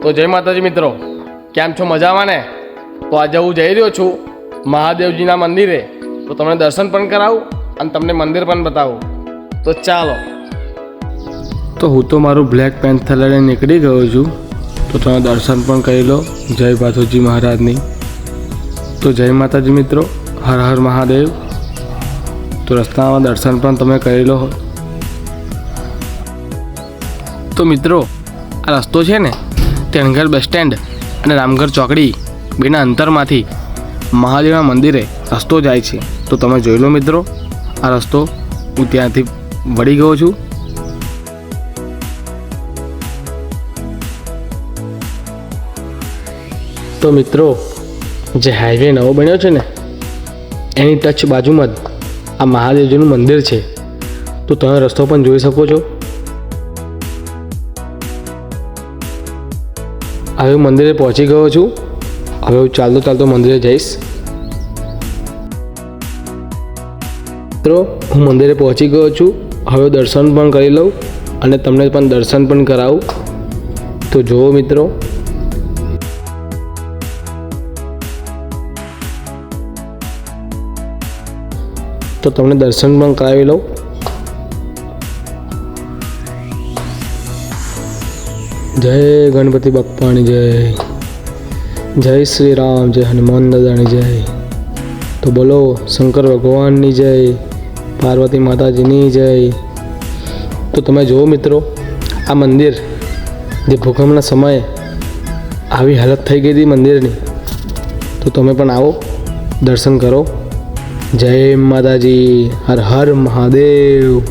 તો જય માતાજી મિત્રો, કેમ છો? મજામાં ને? તો આજે હું જઈ રહ્યો છું મહાદેવજીના મંદિરે, તો તમને દર્શન પણ કરાવું અને તમને મંદિર પણ બતાવું. તો ચાલો. તો હું તો મારું બ્લેક પેન્થર લઈને નીકળી ગયો છું, તો તમે દર્શન પણ કરી લો જય ભાથોજી મહારાજની. તો જય માતાજી મિત્રો, હર હર મહાદેવ. તો રસ્તામાં દર્શન પણ તમે કરી લો. તો મિત્રો, આ રસ્તો છે ને ટેણગર બસ સ્ટેન્ડ અને રામગઢ ચોકડી બેના અંતરમાંથી મહાદેવના મંદિરે રસ્તો જાય છે. તો તમે જોઈ લો મિત્રો, આ રસ્તો હું ત્યાંથી વળી ગયો છું. તો મિત્રો, જે હાઈવે નવો બન્યો છે ને એની ટચ બાજુમાં જ આ મહાદેવજીનું મંદિર છે. તો તમે રસ્તો પણ જોઈ શકો છો. હવે હું મંદિરે પહોંચી ગયો છું. હવે હું ચાલતો મંદિરે જઈશ. મિત્રો, હું મંદિરે પહોંચી ગયો છું. હવે દર્શન પણ કરી લઉં અને તમને પણ દર્શન પણ કરાવું. તો જુઓ મિત્રો, તો તમને દર્શન પણ કરાવી લઉં. જય ગણપતિ બાપ્પાની જય, જય શ્રી રામ, જય હનુમાન દાદાની જય. તો બોલો શંકર ભગવાનની જય, પાર્વતી માતાજીની જય. તો તમે જુઓ મિત્રો, આ મંદિર જે ભૂકંપના સમયે આવી હાલત થઈ ગઈ હતી મંદિરની, તો તમે પણ આવો, દર્શન કરો. જય માતાજી, હર હર મહાદેવ.